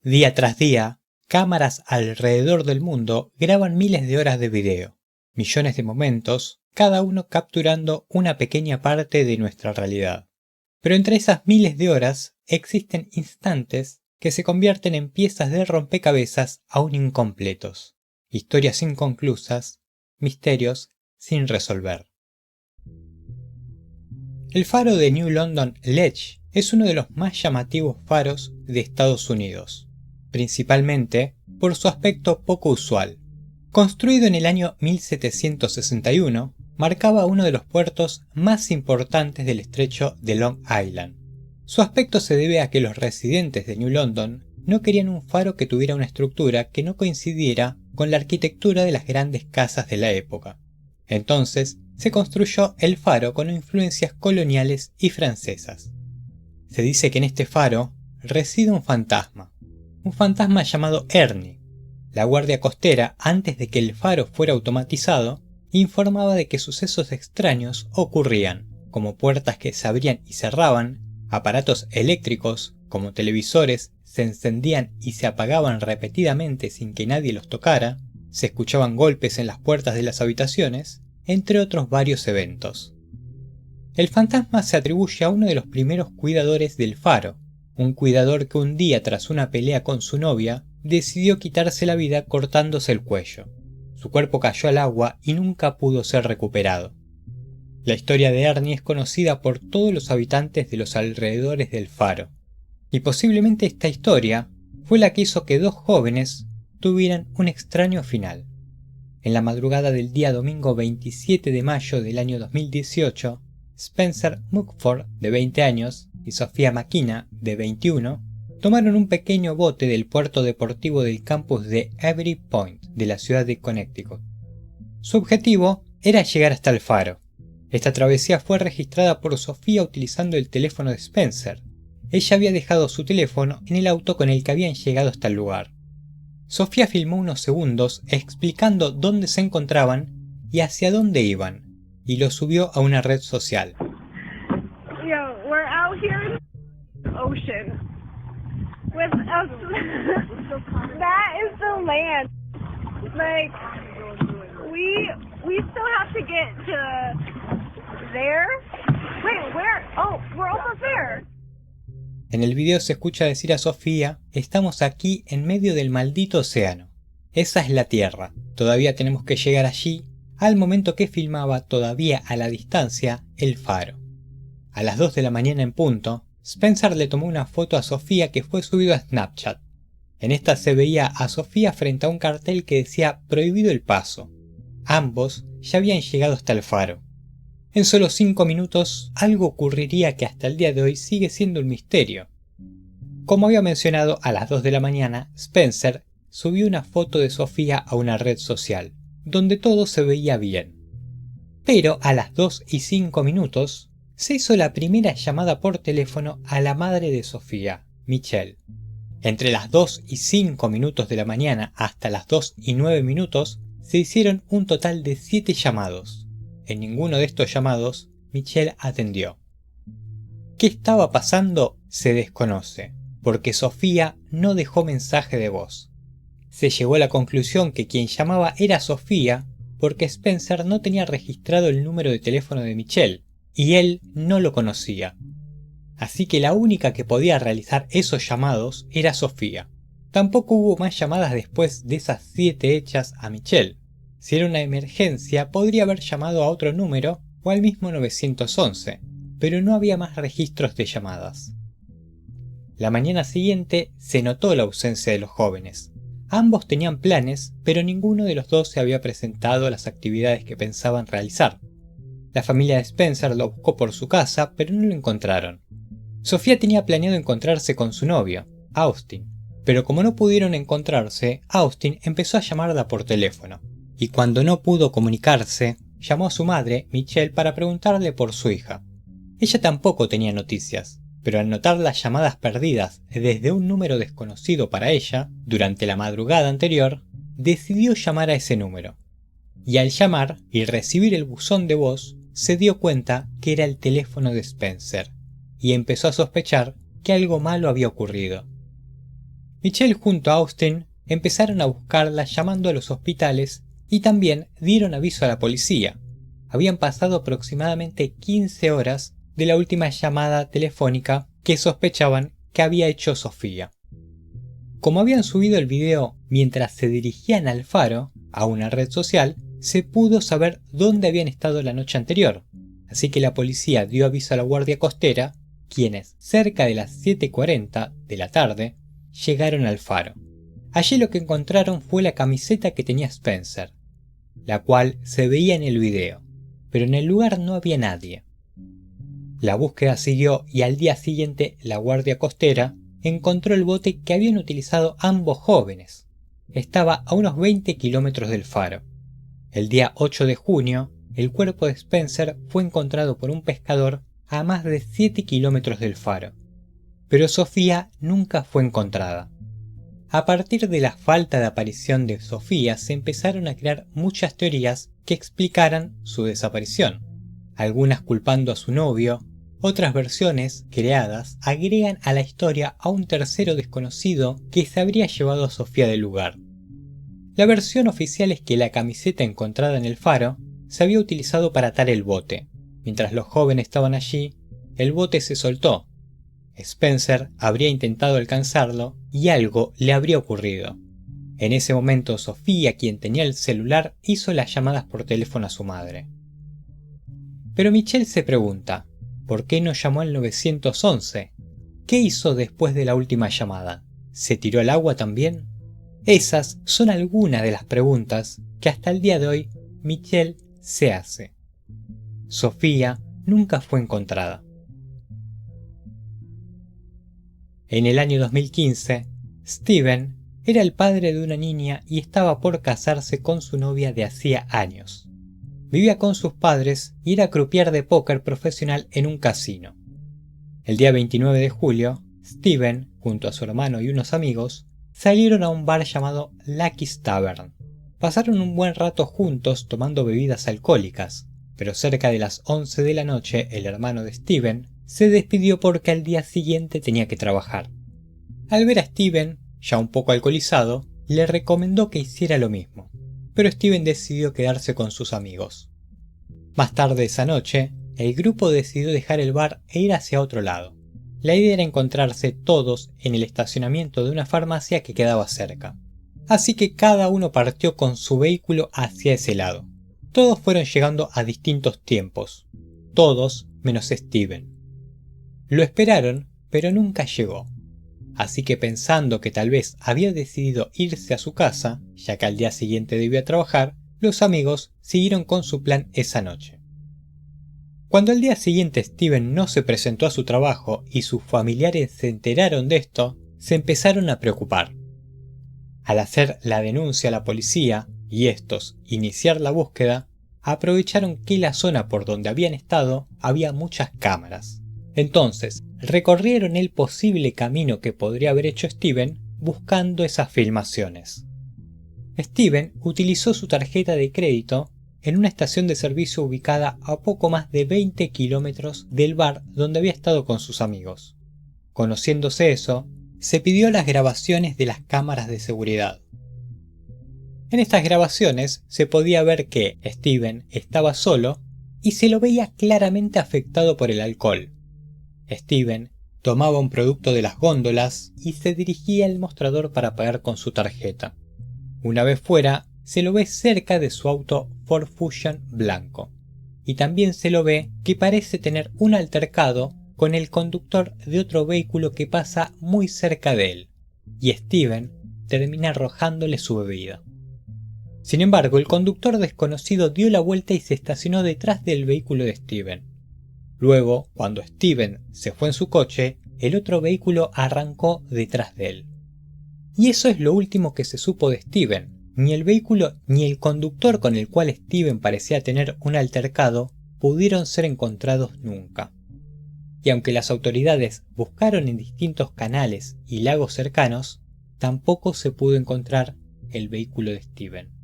Día tras día, cámaras alrededor del mundo graban miles de horas de video, millones de momentos, cada uno capturando una pequeña parte de nuestra realidad. Pero entre esas miles de horas existen instantes que se convierten en piezas de rompecabezas aún incompletos, historias inconclusas, misterios sin resolver. El faro de New London Ledge es uno de los más llamativos faros de Estados Unidos, principalmente por su aspecto poco usual. Construido en el año 1761, marcaba uno de los puertos más importantes del estrecho de Long Island. Su aspecto se debe a que los residentes de New London no querían un faro que tuviera una estructura que no coincidiera con la arquitectura de las grandes casas de la época. Entonces, se construyó el faro con influencias coloniales y francesas. Se dice que en este faro reside un fantasma llamado Ernie. La guardia costera, antes de que el faro fuera automatizado, informaba de que sucesos extraños ocurrían, como puertas que se abrían y cerraban, aparatos eléctricos, como televisores, se encendían y se apagaban repetidamente sin que nadie los tocara, se escuchaban golpes en las puertas de las habitaciones, entre otros varios eventos. El fantasma se atribuye a uno de los primeros cuidadores del faro, un cuidador que un día tras una pelea con su novia decidió quitarse la vida cortándose el cuello. Su cuerpo cayó al agua y nunca pudo ser recuperado. La historia de Ernie es conocida por todos los habitantes de los alrededores del faro, y posiblemente esta historia fue la que hizo que dos jóvenes tuvieran un extraño final. En la madrugada del día domingo 27 de mayo del año 2018, Spencer Mugford, de 20 años, y Sofía McKenna, de 21, tomaron un pequeño bote del puerto deportivo del campus de Avery Point, de la ciudad de Connecticut. Su objetivo era llegar hasta el faro. Esta travesía fue registrada por Sofía utilizando el teléfono de Spencer. Ella había dejado su teléfono en el auto con el que habían llegado hasta el lugar. Sofía filmó unos segundos explicando dónde se encontraban y hacia dónde iban, y lo subió a una red social. Yeah, we're out here in the ocean with us. That is the land. Like we still have to get to there. Wait, where? Oh, we're almost there. En el video se escucha decir a Sofía: estamos aquí en medio del maldito océano. Esa es la Tierra. Todavía tenemos que llegar allí, al momento que filmaba todavía a la distancia el faro. A las 2 de la mañana en punto, Spencer le tomó una foto a Sofía que fue subido a Snapchat. En esta se veía a Sofía frente a un cartel que decía prohibido el paso. Ambos ya habían llegado hasta el faro. En solo 5 minutos, algo ocurriría que hasta el día de hoy sigue siendo un misterio. Como había mencionado, a las 2 de la mañana, Spencer subió una foto de Sofía a una red social, donde todo se veía bien. Pero a las 2 y 5 minutos, se hizo la primera llamada por teléfono a la madre de Sofía, Michelle. Entre las 2 y 5 minutos de la mañana hasta las 2 y 9 minutos, se hicieron un total de 7 llamados. En ninguno de estos llamados, Michelle atendió. ¿Qué estaba pasando? Se desconoce, porque Sofía no dejó mensaje de voz. Se llegó a la conclusión que quien llamaba era Sofía, porque Spencer no tenía registrado el número de teléfono de Michelle, y él no lo conocía. Así que la única que podía realizar esos llamados era Sofía. Tampoco hubo más llamadas después de esas 7 hechas a Michelle. Si era una emergencia, podría haber llamado a otro número o al mismo 911, pero no había más registros de llamadas. La mañana siguiente se notó la ausencia de los jóvenes. Ambos tenían planes, pero ninguno de los dos se había presentado a las actividades que pensaban realizar. La familia de Spencer lo buscó por su casa, pero no lo encontraron. Sofía tenía planeado encontrarse con su novio, Austin, pero como no pudieron encontrarse, Austin empezó a llamarla por teléfono. Y cuando no pudo comunicarse, llamó a su madre, Michelle, para preguntarle por su hija. Ella tampoco tenía noticias, pero al notar las llamadas perdidas desde un número desconocido para ella, durante la madrugada anterior, decidió llamar a ese número. Y al llamar y recibir el buzón de voz, se dio cuenta que era el teléfono de Spencer, y empezó a sospechar que algo malo había ocurrido. Michelle junto a Austin empezaron a buscarla llamando a los hospitales y también dieron aviso a la policía. Habían pasado aproximadamente 15 horas de la última llamada telefónica que sospechaban que había hecho Sofía. Como habían subido el video mientras se dirigían al faro, a una red social, se pudo saber dónde habían estado la noche anterior, así que la policía dio aviso a la guardia costera, quienes, cerca de las 7:40 de la tarde, llegaron al faro. Allí lo que encontraron fue la camiseta que tenía Spencer, la cual se veía en el video, pero en el lugar no había nadie. La búsqueda siguió y al día siguiente la guardia costera encontró el bote que habían utilizado ambos jóvenes. Estaba a unos 20 kilómetros del faro. El día 8 de junio, el cuerpo de Spencer fue encontrado por un pescador a más de 7 kilómetros del faro. Pero Sofía nunca fue encontrada. A partir de la falta de aparición de Sofía se empezaron a crear muchas teorías que explicaran su desaparición, algunas culpando a su novio. Otras versiones creadas agregan a la historia a un tercero desconocido que se habría llevado a Sofía del lugar. La versión oficial es que la camiseta encontrada en el faro se había utilizado para atar el bote. Mientras los jóvenes estaban allí, el bote se soltó. Spencer habría intentado alcanzarlo y algo le habría ocurrido. En ese momento Sofía, quien tenía el celular, hizo las llamadas por teléfono a su madre. Pero Michelle se pregunta, ¿por qué no llamó al 911? ¿Qué hizo después de la última llamada? ¿Se tiró al agua también? Esas son algunas de las preguntas que hasta el día de hoy Michelle se hace. Sofía nunca fue encontrada. En el año 2015, Steven era el padre de una niña y estaba por casarse con su novia de hacía años. Vivía con sus padres y era croupier de póker profesional en un casino. El día 29 de julio, Steven, junto a su hermano y unos amigos, salieron a un bar llamado Lucky's Tavern. Pasaron un buen rato juntos tomando bebidas alcohólicas, pero cerca de las 11 de la noche el hermano de Steven se despidió porque al día siguiente tenía que trabajar. Al ver a Steven, ya un poco alcoholizado, le recomendó que hiciera lo mismo, pero Steven decidió quedarse con sus amigos. Más tarde esa noche, el grupo decidió dejar el bar e ir hacia otro lado. La idea era encontrarse todos en el estacionamiento de una farmacia que quedaba cerca. Así que cada uno partió con su vehículo hacia ese lado. Todos fueron llegando a distintos tiempos. Todos menos Steven. Lo esperaron, pero nunca llegó. Así que pensando que tal vez había decidido irse a su casa, ya que al día siguiente debía trabajar, los amigos siguieron con su plan esa noche. Cuando al día siguiente Steven no se presentó a su trabajo y sus familiares se enteraron de esto, se empezaron a preocupar. Al hacer la denuncia a la policía y estos iniciar la búsqueda, aprovecharon que la zona por donde habían estado había muchas cámaras. Entonces, recorrieron el posible camino que podría haber hecho Steven buscando esas filmaciones. Steven utilizó su tarjeta de crédito en una estación de servicio ubicada a poco más de 20 kilómetros del bar donde había estado con sus amigos. Conociéndose eso, se pidió las grabaciones de las cámaras de seguridad. En estas grabaciones se podía ver que Steven estaba solo y se lo veía claramente afectado por el alcohol. Steven tomaba un producto de las góndolas y se dirigía al mostrador para pagar con su tarjeta. Una vez fuera, se lo ve cerca de su auto Ford Fusion blanco. Y también se lo ve que parece tener un altercado con el conductor de otro vehículo que pasa muy cerca de él. Y Steven termina arrojándole su bebida. Sin embargo, el conductor desconocido dio la vuelta y se estacionó detrás del vehículo de Steven. Luego, cuando Steven se fue en su coche, el otro vehículo arrancó detrás de él. Y eso es lo último que se supo de Steven. Ni el vehículo ni el conductor con el cual Steven parecía tener un altercado pudieron ser encontrados nunca. Y aunque las autoridades buscaron en distintos canales y lagos cercanos, tampoco se pudo encontrar el vehículo de Steven.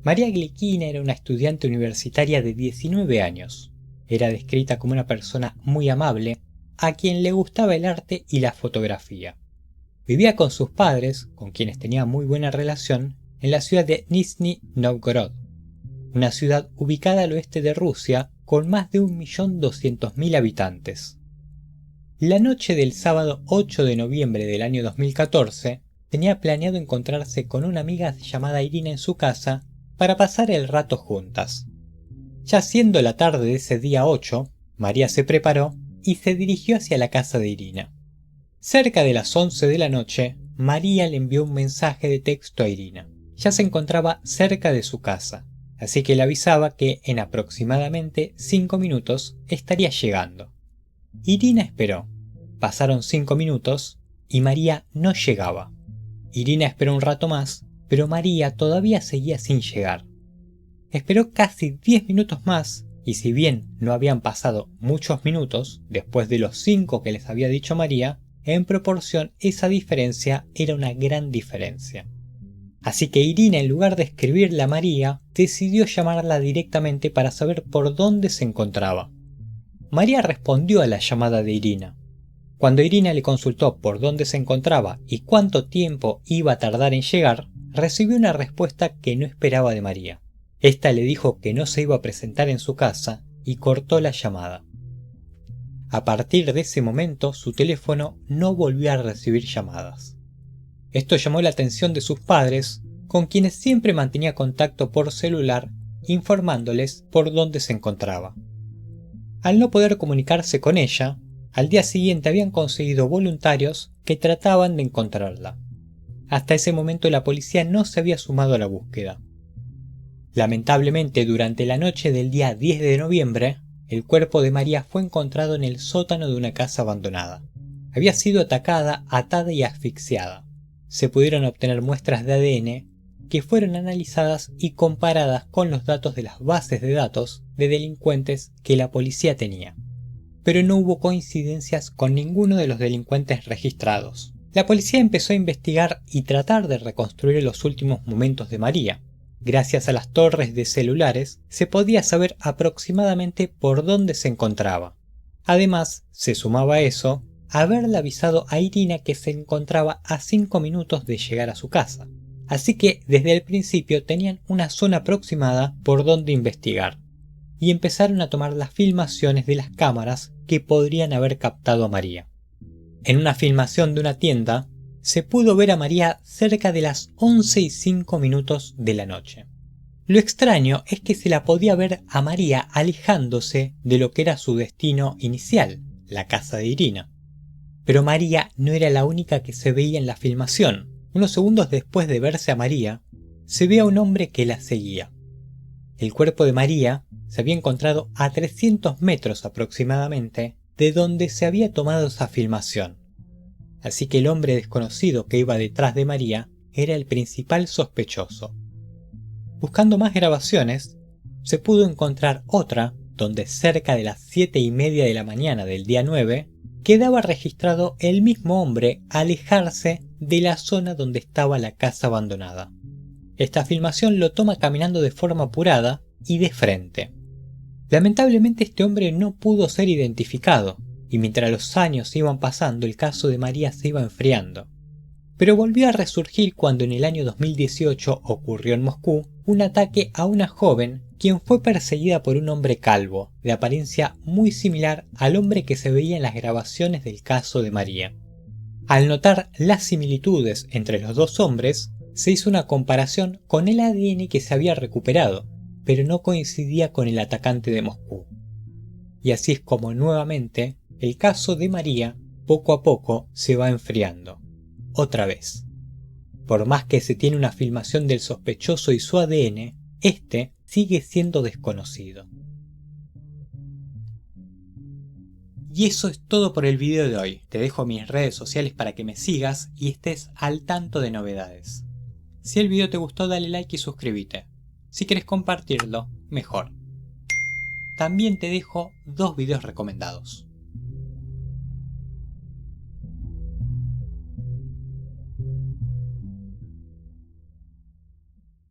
María Glickina era una estudiante universitaria de 19 años. Era descrita como una persona muy amable, a quien le gustaba el arte y la fotografía. Vivía con sus padres, con quienes tenía muy buena relación, en la ciudad de Nizhny Novgorod, una ciudad ubicada al oeste de Rusia con más de 1.200.000 habitantes. La noche del sábado 8 de noviembre del año 2014, tenía planeado encontrarse con una amiga llamada Irina en su casa para pasar el rato juntas. Ya siendo la tarde de ese día 8, María se preparó y se dirigió hacia la casa de Irina. Cerca de las 11 de la noche, María le envió un mensaje de texto a Irina. Ya se encontraba cerca de su casa, así que le avisaba que en aproximadamente 5 minutos estaría llegando. Irina esperó. Pasaron 5 minutos y María no llegaba. Irina esperó un rato más, pero María todavía seguía sin llegar. Esperó casi 10 minutos más, y si bien no habían pasado muchos minutos después de los 5 que les había dicho María, en proporción esa diferencia era una gran diferencia. Así que Irina, en lugar de escribirle a María, decidió llamarla directamente para saber por dónde se encontraba. María respondió a la llamada de Irina. Cuando Irina le consultó por dónde se encontraba y cuánto tiempo iba a tardar en llegar, recibió una respuesta que no esperaba de María. Esta le dijo que no se iba a presentar en su casa y cortó la llamada. A partir de ese momento, su teléfono no volvió a recibir llamadas. Esto llamó la atención de sus padres, con quienes siempre mantenía contacto por celular, informándoles por dónde se encontraba. Al no poder comunicarse con ella, al día siguiente habían conseguido voluntarios que trataban de encontrarla. Hasta ese momento la policía no se había sumado a la búsqueda. Lamentablemente, durante la noche del día 10 de noviembre, el cuerpo de María fue encontrado en el sótano de una casa abandonada. Había sido atacada, atada y asfixiada. Se pudieron obtener muestras de ADN que fueron analizadas y comparadas con los datos de las bases de datos de delincuentes que la policía tenía. Pero no hubo coincidencias con ninguno de los delincuentes registrados. La policía empezó a investigar y tratar de reconstruir los últimos momentos de María. Gracias a las torres de celulares se podía saber aproximadamente por dónde se encontraba. Además, se sumaba a eso haberle avisado a Irina que se encontraba a 5 minutos de llegar a su casa. Así que desde el principio tenían una zona aproximada por donde investigar. Y empezaron a tomar las filmaciones de las cámaras que podrían haber captado a María. En una filmación de una tienda, se pudo ver a María cerca de las 11:05 de la noche. Lo extraño es que se la podía ver a María alejándose de lo que era su destino inicial, la casa de Irina. Pero María no era la única que se veía en la filmación. Unos segundos después de verse a María, se ve a un hombre que la seguía. El cuerpo de María se había encontrado a 300 metros aproximadamente de donde se había tomado esa filmación. Así que el hombre desconocido que iba detrás de María era el principal sospechoso. Buscando más grabaciones, se pudo encontrar otra donde cerca de las 7:30 de la mañana del día 9 quedaba registrado el mismo hombre alejarse de la zona donde estaba la casa abandonada. Esta filmación lo toma caminando de forma apurada y de frente. Lamentablemente este hombre no pudo ser identificado, y mientras los años iban pasando el caso de María se iba enfriando. Pero volvió a resurgir cuando en el año 2018 ocurrió en Moscú un ataque a una joven quien fue perseguida por un hombre calvo, de apariencia muy similar al hombre que se veía en las grabaciones del caso de María. Al notar las similitudes entre los dos hombres, se hizo una comparación con el ADN que se había recuperado, pero no coincidía con el atacante de Moscú. Y así es como nuevamente el caso de María poco a poco se va enfriando. Otra vez. Por más que se tiene una filmación del sospechoso y su ADN, este sigue siendo desconocido. Y eso es todo por el video de hoy. Te dejo mis redes sociales para que me sigas y estés al tanto de novedades. Si el video te gustó, dale like y suscríbete. Si quieres compartirlo, mejor. También te dejo 2 videos recomendados.